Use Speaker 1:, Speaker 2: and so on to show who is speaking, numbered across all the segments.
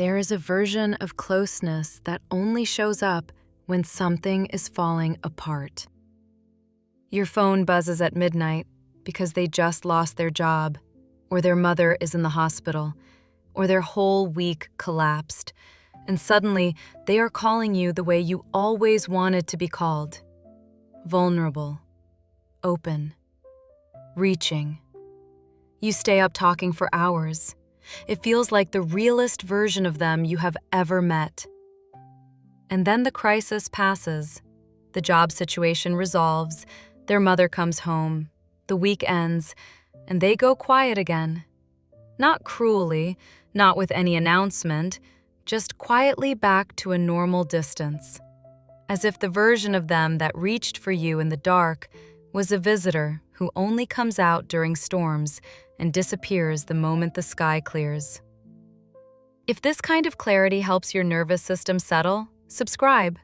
Speaker 1: There is a version of closeness that only shows up when something is falling apart. Your phone buzzes at midnight because they just lost their job, or their mother is in the hospital, or their whole week collapsed, and suddenly they are calling you the way you always wanted to be called. Vulnerable, open, reaching. You stay up talking for hours. It feels like the realest version of them you have ever met. And then the crisis passes. The job situation resolves. Their mother comes home. The week ends, and they go quiet again. Not cruelly, not with any announcement, just quietly back to a normal distance. As if the version of them that reached for you in the dark was a visitor who only comes out during storms and disappears the moment the sky clears. If this kind of clarity helps your nervous system settle, subscribe.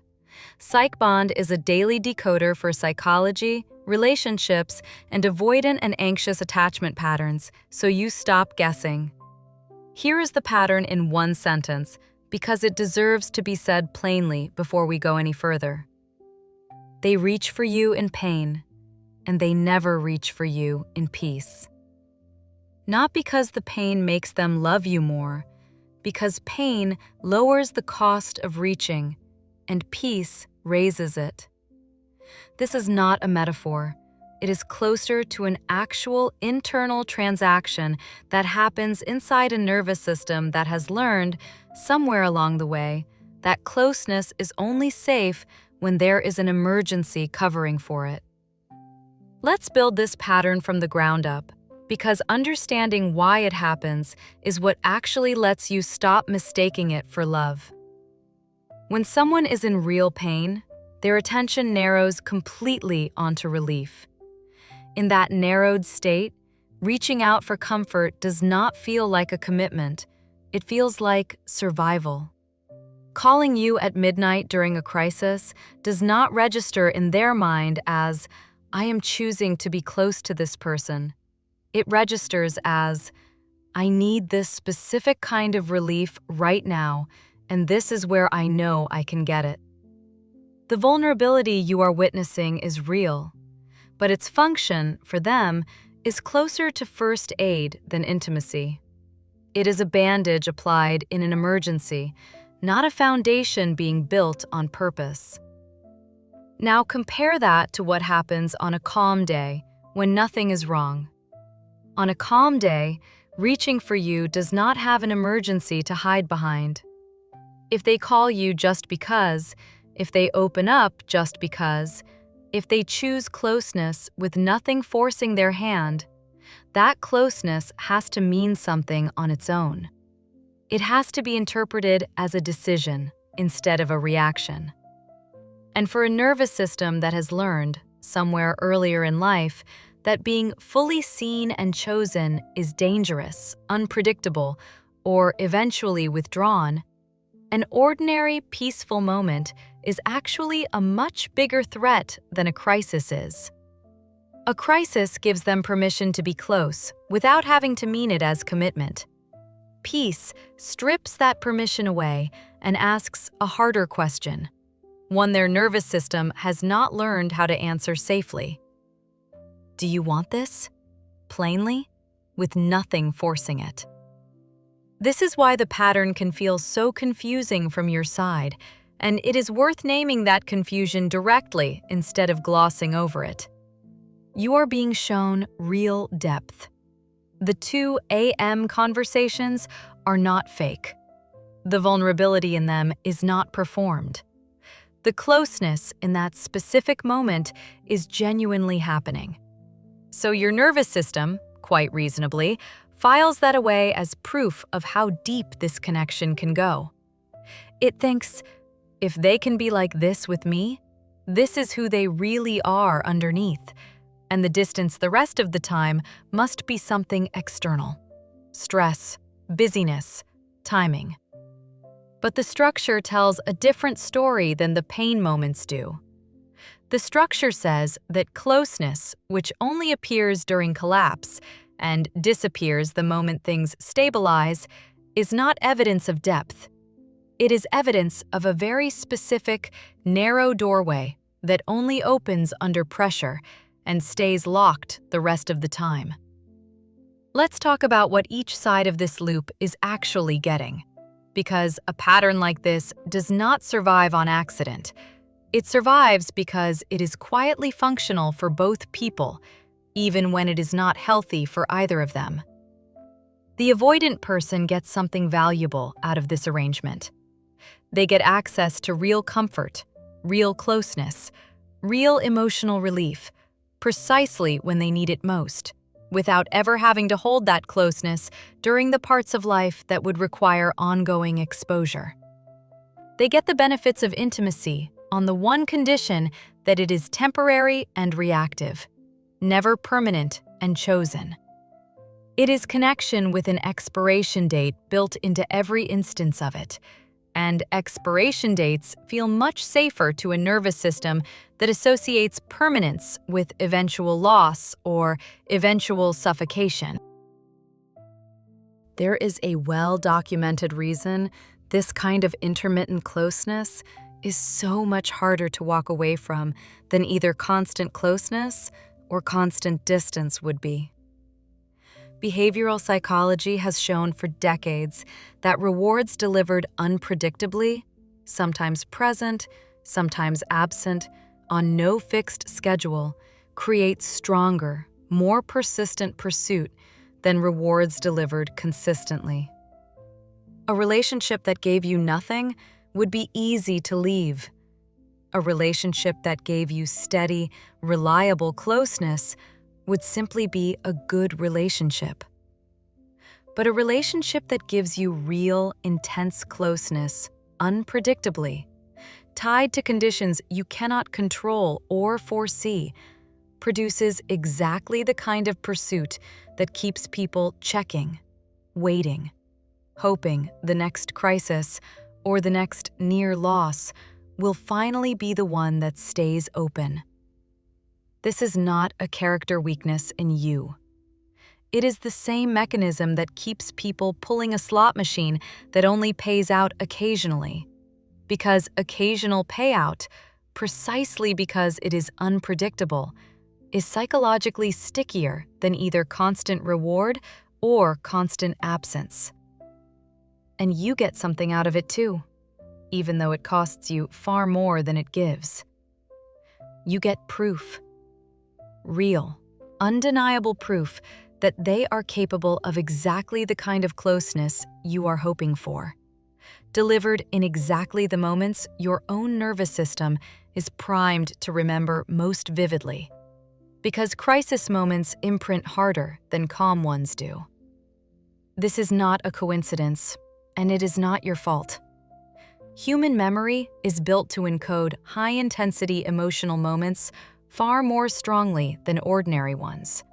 Speaker 1: PsychBond is a daily decoder for psychology, relationships, and avoidant and anxious attachment patterns, so you stop guessing. Here is the pattern in one sentence, because it deserves to be said plainly before we go any further. They reach for you in pain, and they never reach for you in peace. Not because the pain makes them love you more, because pain lowers the cost of reaching, and peace raises it. This is not a metaphor. It is closer to an actual internal transaction that happens inside a nervous system that has learned, somewhere along the way, that closeness is only safe when there is an emergency covering for it. Let's build this pattern from the ground up, because understanding why it happens is what actually lets you stop mistaking it for love. When someone is in real pain, their attention narrows completely onto relief. In that narrowed state, reaching out for comfort does not feel like a commitment. It feels like survival. Calling you at midnight during a crisis does not register in their mind as, "I am choosing to be close to this person." It registers as, "I need this specific kind of relief right now, and this is where I know I can get it." The vulnerability you are witnessing is real, but its function, for them, is closer to first aid than intimacy. It is a bandage applied in an emergency, not a foundation being built on purpose. Now compare that to what happens on a calm day when nothing is wrong. On a calm day, reaching for you does not have an emergency to hide behind. If they call you just because, if they open up just because, if they choose closeness with nothing forcing their hand, that closeness has to mean something on its own. It has to be interpreted as a decision instead of a reaction. And for a nervous system that has learned, somewhere earlier in life, that being fully seen and chosen is dangerous, unpredictable, or eventually withdrawn, an ordinary, peaceful moment is actually a much bigger threat than a crisis is. A crisis gives them permission to be close without having to mean it as commitment. Peace strips that permission away and asks a harder question, one their nervous system has not learned how to answer safely. Do you want this? Plainly, with nothing forcing it. This is why the pattern can feel so confusing from your side, and it is worth naming that confusion directly instead of glossing over it. You are being shown real depth. The 2 a.m. conversations are not fake. The vulnerability in them is not performed. The closeness in that specific moment is genuinely happening. So your nervous system, quite reasonably, files that away as proof of how deep this connection can go. It thinks, if they can be like this with me, this is who they really are underneath, and the distance the rest of the time must be something external. Stress, busyness, timing. But the structure tells a different story than the pain moments do. The structure says that closeness, which only appears during collapse and disappears the moment things stabilize, is not evidence of depth. It is evidence of a very specific, narrow doorway that only opens under pressure and stays locked the rest of the time. Let's talk about what each side of this loop is actually getting, because a pattern like this does not survive on accident. It survives because it is quietly functional for both people, even when it is not healthy for either of them. The avoidant person gets something valuable out of this arrangement. They get access to real comfort, real closeness, real emotional relief, precisely when they need it most, without ever having to hold that closeness during the parts of life that would require ongoing exposure. They get the benefits of intimacy on the one condition that it is temporary and reactive, never permanent and chosen. It is connection with an expiration date built into every instance of it, and expiration dates feel much safer to a nervous system that associates permanence with eventual loss or eventual suffocation. There is a well-documented reason this kind of intermittent closeness is so much harder to walk away from than either constant closeness or constant distance would be. Behavioral psychology has shown for decades that rewards delivered unpredictably, sometimes present, sometimes absent, on no fixed schedule, create stronger, more persistent pursuit than rewards delivered consistently. A relationship that gave you nothing would be easy to leave. A relationship that gave you steady, reliable closeness would simply be a good relationship. But a relationship that gives you real, intense closeness, unpredictably, tied to conditions you cannot control or foresee, produces exactly the kind of pursuit that keeps people checking, waiting, hoping the next crisis or the next near loss will finally be the one that stays open. This is not a character weakness in you. It is the same mechanism that keeps people pulling a slot machine that only pays out occasionally. Because occasional payout, precisely because it is unpredictable, is psychologically stickier than either constant reward or constant absence. And you get something out of it too, even though it costs you far more than it gives. You get proof. Real, undeniable proof that they are capable of exactly the kind of closeness you are hoping for, delivered in exactly the moments your own nervous system is primed to remember most vividly, because crisis moments imprint harder than calm ones do. This is not a coincidence, and it is not your fault. Human memory is built to encode high-intensity emotional moments far more strongly than ordinary ones.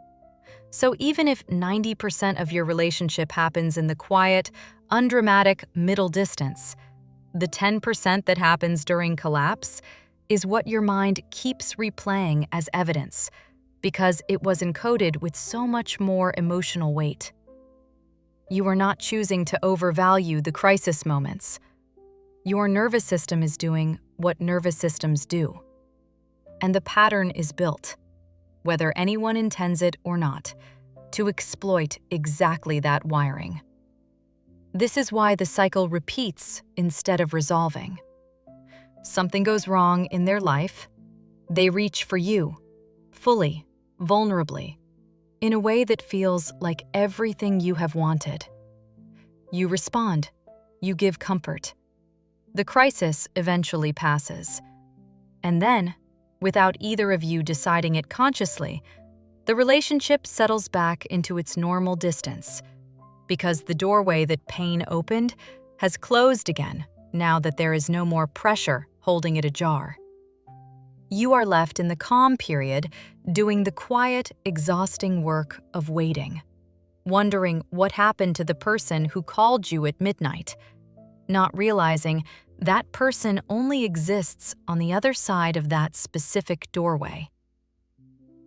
Speaker 1: So even if 90% of your relationship happens in the quiet, undramatic middle distance, the 10% that happens during collapse is what your mind keeps replaying as evidence, because it was encoded with so much more emotional weight. You are not choosing to overvalue the crisis moments. Your nervous system is doing what nervous systems do. And the pattern is built, whether anyone intends it or not, to exploit exactly that wiring. This is why the cycle repeats instead of resolving. Something goes wrong in their life. They reach for you, fully, vulnerably, in a way that feels like everything you have wanted. You respond. You give comfort. The crisis eventually passes. And then, without either of you deciding it consciously, the relationship settles back into its normal distance, because the doorway that pain opened has closed again now that there is no more pressure holding it ajar. You are left in the calm period doing the quiet, exhausting work of waiting, wondering what happened to the person who called you at midnight, not realizing that person only exists on the other side of that specific doorway.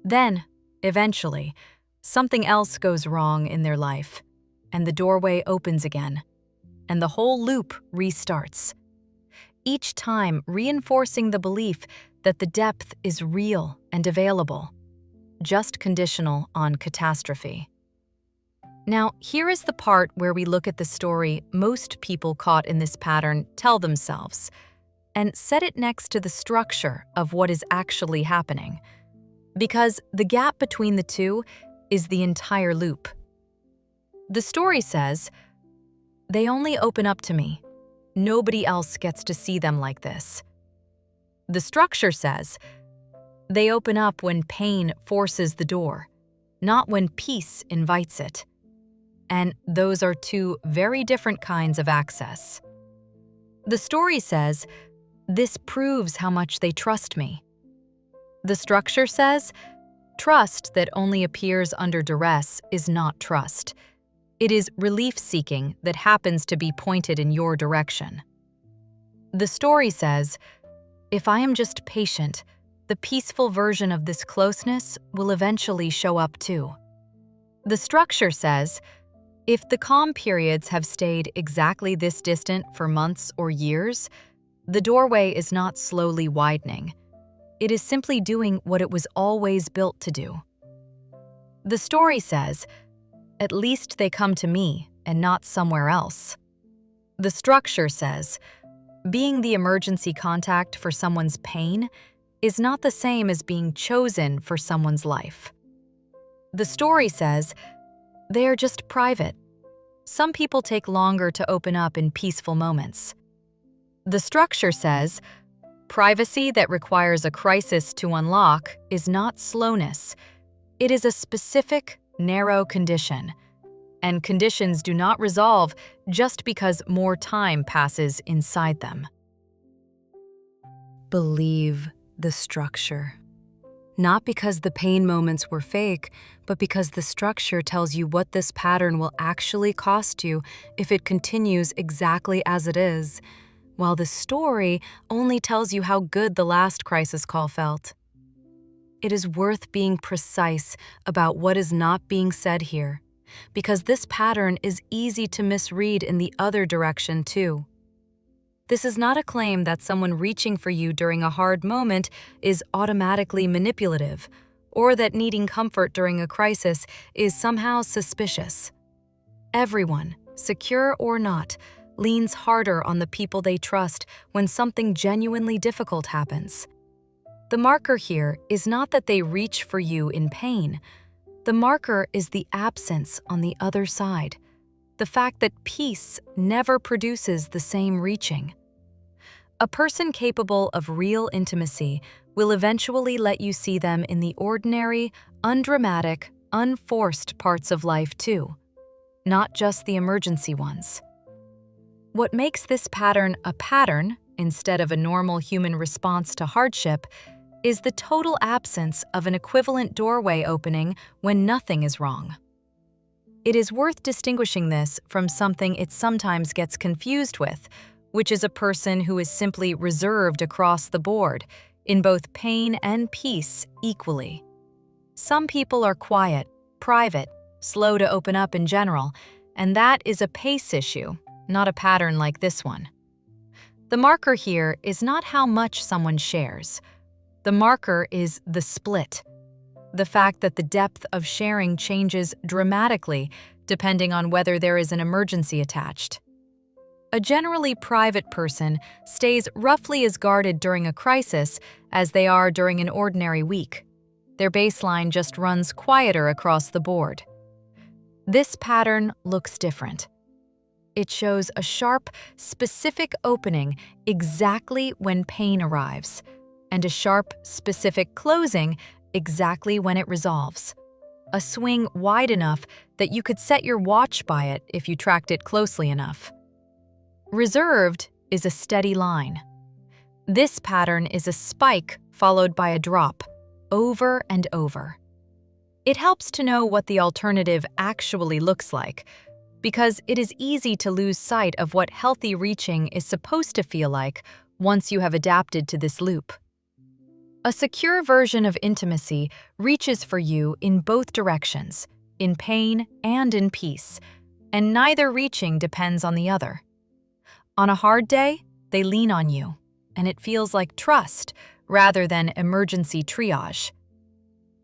Speaker 1: Then, eventually, something else goes wrong in their life, and the doorway opens again, and the whole loop restarts. Each time reinforcing the belief that the depth is real and available, just conditional on catastrophe. Now, here is the part where we look at the story most people caught in this pattern tell themselves and set it next to the structure of what is actually happening. Because the gap between the two is the entire loop. The story says, "They only open up to me. Nobody else gets to see them like this." The structure says, "They open up when pain forces the door, not when peace invites it." And those are two very different kinds of access. The story says, "This proves how much they trust me." The structure says, "Trust that only appears under duress is not trust. It is relief-seeking that happens to be pointed in your direction." The story says, "If I am just patient, the peaceful version of this closeness will eventually show up too." The structure says, "If the calm periods have stayed exactly this distant for months or years, the doorway is not slowly widening. It is simply doing what it was always built to do." The story says, "At least they come to me and not somewhere else." The structure says, "Being the emergency contact for someone's pain is not the same as being chosen for someone's life." The story says, "They are just private. Some people take longer to open up in peaceful moments." The structure says, "Privacy that requires a crisis to unlock is not slowness. It is a specific, narrow condition, and conditions do not resolve just because more time passes inside them." Believe the structure. Not because the pain moments were fake, but because the structure tells you what this pattern will actually cost you if it continues exactly as it is, while the story only tells you how good the last crisis call felt. It is worth being precise about what is not being said here, because this pattern is easy to misread in the other direction too. This is not a claim that someone reaching for you during a hard moment is automatically manipulative, or that needing comfort during a crisis is somehow suspicious. Everyone, secure or not, leans harder on the people they trust when something genuinely difficult happens. The marker here is not that they reach for you in pain. The marker is the absence on the other side, the fact that peace never produces the same reaching. A person capable of real intimacy will eventually let you see them in the ordinary, undramatic, unforced parts of life too, not just the emergency ones. What makes this pattern a pattern instead of a normal human response to hardship is the total absence of an equivalent doorway opening when nothing is wrong. It is worth distinguishing this from something it sometimes gets confused with, which is a person who is simply reserved across the board, in both pain and peace equally. Some people are quiet, private, slow to open up in general, and that is a pace issue, not a pattern like this one. The marker here is not how much someone shares. The marker is the split, the fact that the depth of sharing changes dramatically depending on whether there is an emergency attached. A generally private person stays roughly as guarded during a crisis as they are during an ordinary week. Their baseline just runs quieter across the board. This pattern looks different. It shows a sharp, specific opening exactly when pain arrives, and a sharp, specific closing exactly when it resolves. A swing wide enough that you could set your watch by it if you tracked it closely enough. Reserved is a steady line. This pattern is a spike followed by a drop, over and over. It helps to know what the alternative actually looks like, because it is easy to lose sight of what healthy reaching is supposed to feel like once you have adapted to this loop. A secure version of intimacy reaches for you in both directions, in pain and in peace, and neither reaching depends on the other. On a hard day, they lean on you, and it feels like trust rather than emergency triage.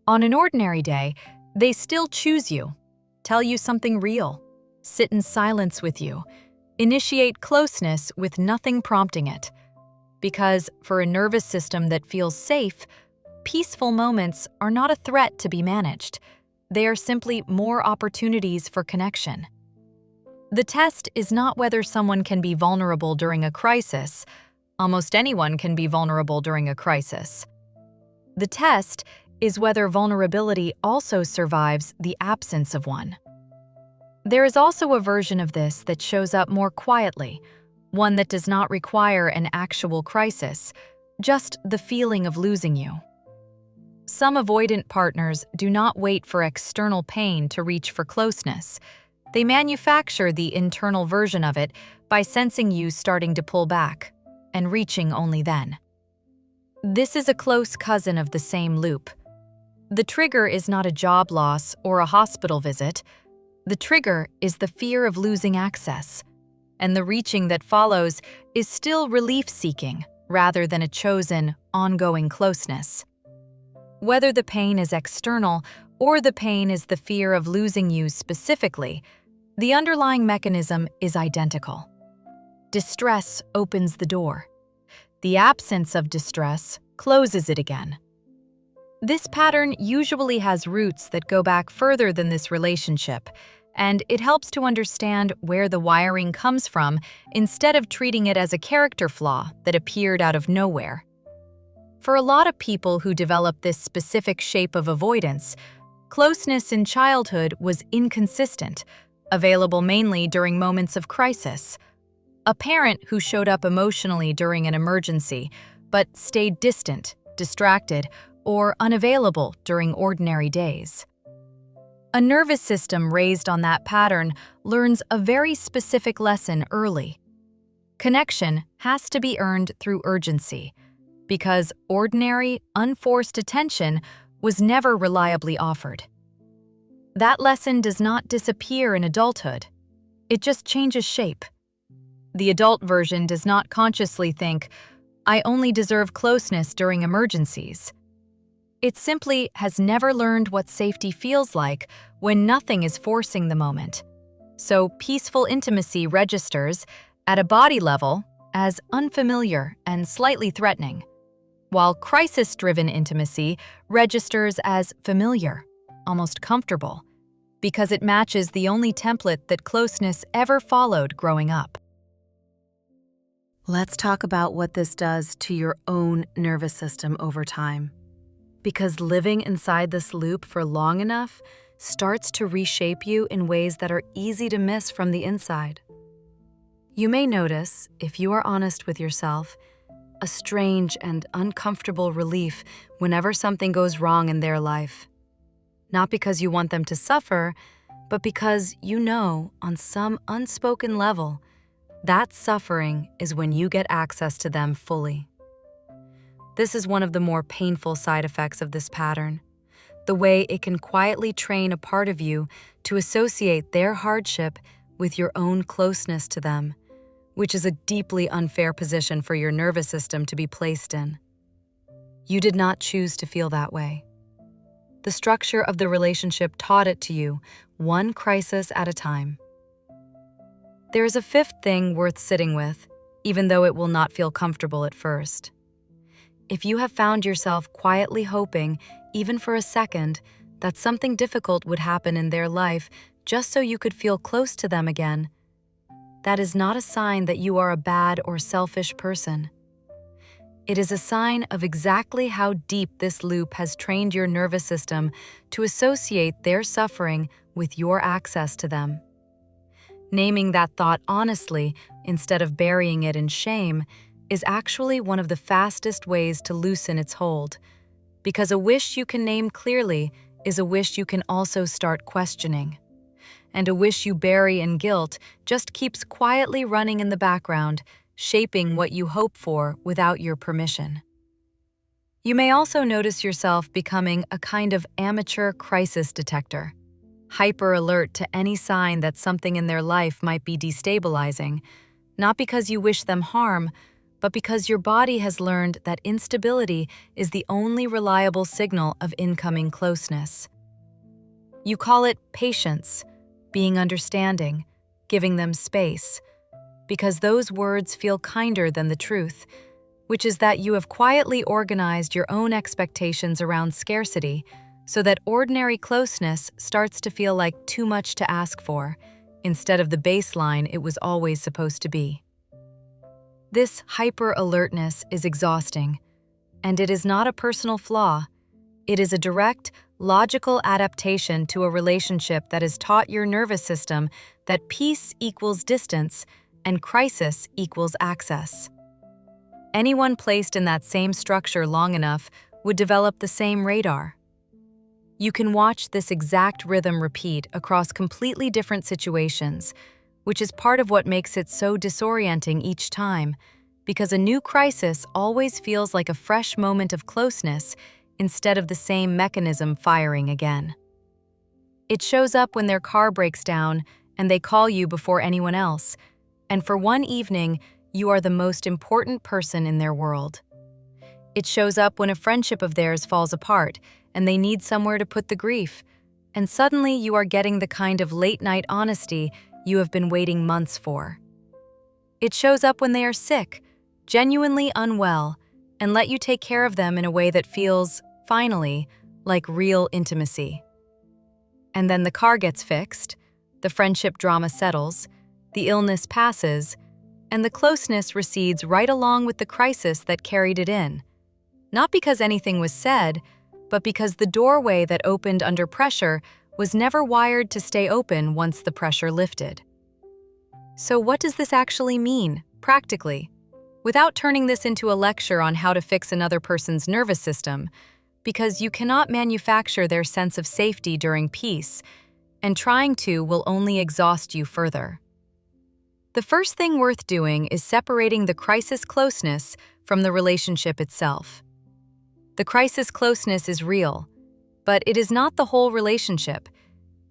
Speaker 1: On an ordinary day, they still choose you, tell you something real, sit in silence with you, initiate closeness with nothing prompting it. Because for a nervous system that feels safe, peaceful moments are not a threat to be managed. They are simply more opportunities for connection. The test is not whether someone can be vulnerable during a crisis. Almost anyone can be vulnerable during a crisis. The test is whether vulnerability also survives the absence of one. There is also a version of this that shows up more quietly, one that does not require an actual crisis, just the feeling of losing you. Some avoidant partners do not wait for external pain to reach for closeness. They manufacture the internal version of it by sensing you starting to pull back, and reaching only then. This is a close cousin of the same loop. The trigger is not a job loss or a hospital visit. The trigger is the fear of losing access, and the reaching that follows is still relief-seeking rather than a chosen, ongoing closeness. Whether the pain is external or the pain is the fear of losing you specifically, the underlying mechanism is identical. Distress opens the door. The absence of distress closes it again. This pattern usually has roots that go back further than this relationship, and it helps to understand where the wiring comes from instead of treating it as a character flaw that appeared out of nowhere. For a lot of people who develop this specific shape of avoidance, closeness in childhood was inconsistent, available mainly during moments of crisis. A parent who showed up emotionally during an emergency, but stayed distant, distracted, or unavailable during ordinary days. A nervous system raised on that pattern learns a very specific lesson early. Connection has to be earned through urgency, because ordinary, unforced attention was never reliably offered. That lesson does not disappear in adulthood. It just changes shape. The adult version does not consciously think, "I only deserve closeness during emergencies." It simply has never learned what safety feels like when nothing is forcing the moment. So peaceful intimacy registers, at a body level, as unfamiliar and slightly threatening, while crisis-driven intimacy registers as familiar, almost comfortable, because it matches the only template that closeness ever followed growing up. Let's talk about what this does to your own nervous system over time. Because living inside this loop for long enough starts to reshape you in ways that are easy to miss from the inside. You may notice, if you are honest with yourself, a strange and uncomfortable relief whenever something goes wrong in their life. Not because you want them to suffer, but because you know, on some unspoken level, that suffering is when you get access to them fully. This is one of the more painful side effects of this pattern, the way it can quietly train a part of you to associate their hardship with your own closeness to them, which is a deeply unfair position for your nervous system to be placed in. You did not choose to feel that way. The structure of the relationship taught it to you, one crisis at a time. There is a fifth thing worth sitting with, even though it will not feel comfortable at first. If you have found yourself quietly hoping, even for a second, that something difficult would happen in their life just so you could feel close to them again, that is not a sign that you are a bad or selfish person. It is a sign of exactly how deep this loop has trained your nervous system to associate their suffering with your access to them. Naming that thought honestly, instead of burying it in shame, is actually one of the fastest ways to loosen its hold, because a wish you can name clearly is a wish you can also start questioning. And a wish you bury in guilt just keeps quietly running in the background, shaping what you hope for without your permission. You may also notice yourself becoming a kind of amateur crisis detector, hyper alert to any sign that something in their life might be destabilizing, not because you wish them harm, but because your body has learned that instability is the only reliable signal of incoming closeness. You call it patience, being understanding, giving them space, because those words feel kinder than the truth, which is that you have quietly organized your own expectations around scarcity so that ordinary closeness starts to feel like too much to ask for, instead of the baseline it was always supposed to be. This hyper-alertness is exhausting, and it is not a personal flaw. It is a direct, logical adaptation to a relationship that has taught your nervous system that peace equals distance and crisis equals access. Anyone placed in that same structure long enough would develop the same radar. You can watch this exact rhythm repeat across completely different situations, which is part of what makes it so disorienting each time, because a new crisis always feels like a fresh moment of closeness instead of the same mechanism firing again. It shows up when their car breaks down and they call you before anyone else, and for one evening, you are the most important person in their world. It shows up when a friendship of theirs falls apart and they need somewhere to put the grief, and suddenly you are getting the kind of late-night honesty you have been waiting months for. It shows up when they are sick, genuinely unwell, and let you take care of them in a way that feels, finally, like real intimacy. And then the car gets fixed, the friendship drama settles, the illness passes, and the closeness recedes right along with the crisis that carried it in. Not because anything was said, but because the doorway that opened under pressure was never wired to stay open once the pressure lifted. So what does this actually mean, practically? Without turning this into a lecture on how to fix another person's nervous system, because you cannot manufacture their sense of safety during peace, and trying to will only exhaust you further. The first thing worth doing is separating the crisis closeness from the relationship itself. The crisis closeness is real, but it is not the whole relationship.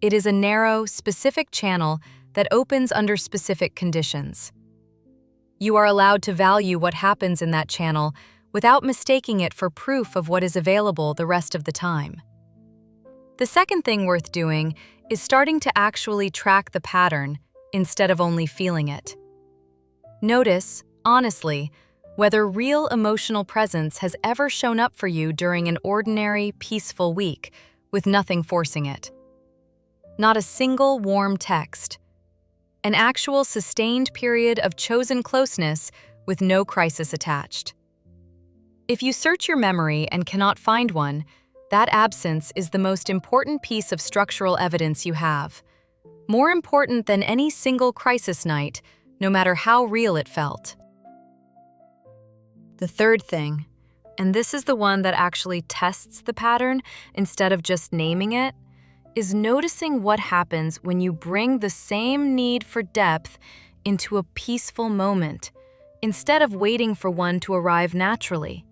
Speaker 1: It is a narrow, specific channel that opens under specific conditions. You are allowed to value what happens in that channel without mistaking it for proof of what is available the rest of the time. The second thing worth doing is starting to actually track the pattern instead of only feeling it. Notice, honestly, whether real emotional presence has ever shown up for you during an ordinary, peaceful week with nothing forcing it. Not a single warm text. An actual sustained period of chosen closeness with no crisis attached. If you search your memory and cannot find one, that absence is the most important piece of structural evidence you have. More important than any single crisis night, no matter how real it felt. The third thing, and this is the one that actually tests the pattern instead of just naming it, is noticing what happens when you bring the same need for depth into a peaceful moment, instead of waiting for one to arrive naturally.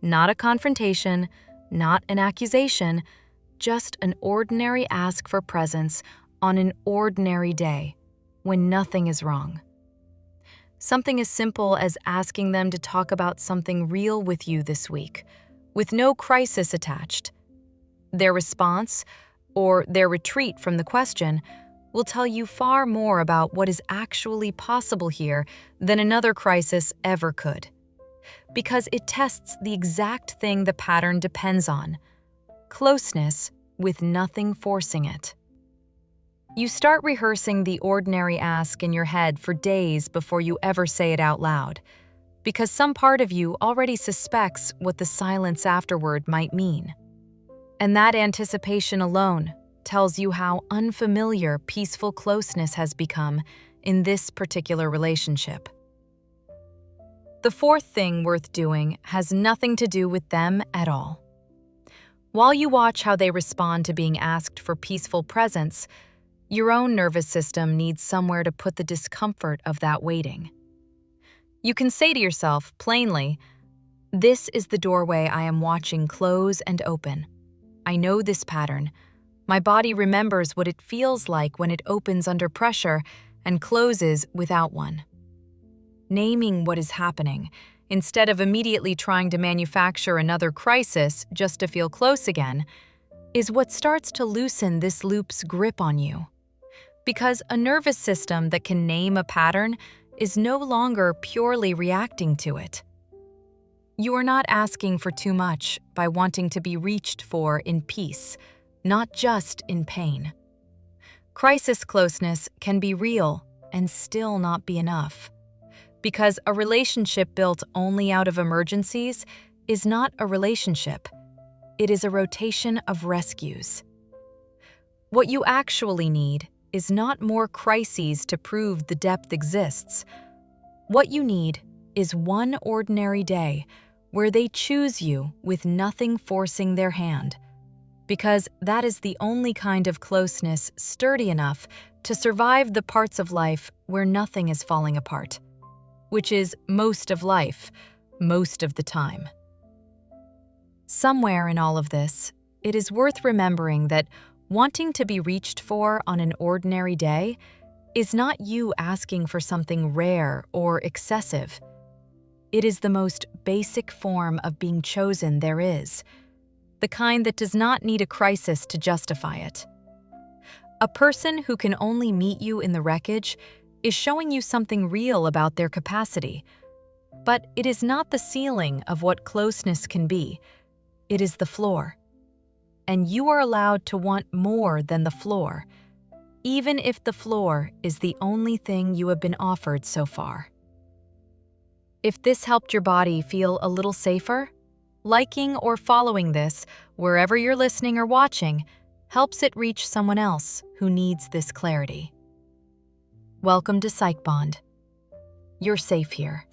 Speaker 1: Not a confrontation, not an accusation, just an ordinary ask for presence on an ordinary day, when nothing is wrong. Something as simple as asking them to talk about something real with you this week, with no crisis attached. Their response, or their retreat from the question, will tell you far more about what is actually possible here than another crisis ever could. Because it tests the exact thing the pattern depends on: closeness with nothing forcing it. You start rehearsing the ordinary ask in your head for days before you ever say it out loud, because some part of you already suspects what the silence afterward might mean. And that anticipation alone tells you how unfamiliar peaceful closeness has become in this particular relationship. The fourth thing worth doing has nothing to do with them at all. While you watch how they respond to being asked for peaceful presence, your own nervous system needs somewhere to put the discomfort of that waiting. You can say to yourself, plainly, "This is the doorway I am watching close and open. I know this pattern. My body remembers what it feels like when it opens under pressure and closes without one. naming what is happening, instead of immediately trying to manufacture another crisis just to feel close again, is what starts to loosen this loop's grip on you. Because a nervous system that can name a pattern is no longer purely reacting to it. You are not asking for too much by wanting to be reached for in peace, not just in pain. Crisis closeness can be real and still not be enough. Because a relationship built only out of emergencies is not a relationship. It is a rotation of rescues. What you actually need is not more crises to prove the depth exists. What you need is one ordinary day where they choose you with nothing forcing their hand, because that is the only kind of closeness sturdy enough to survive the parts of life where nothing is falling apart, which is most of life, most of the time. Somewhere in all of this, it is worth remembering that wanting to be reached for on an ordinary day is not you asking for something rare or excessive. It is the most basic form of being chosen there is, the kind that does not need a crisis to justify it. A person who can only meet you in the wreckage is showing you something real about their capacity, but it is not the ceiling of what closeness can be, it is the floor. And you are allowed to want more than the floor, even if the floor is the only thing you have been offered so far. If this helped your body feel a little safer, liking or following this wherever you're listening or watching helps it reach someone else who needs this clarity. Welcome to PsychBond. You're safe here.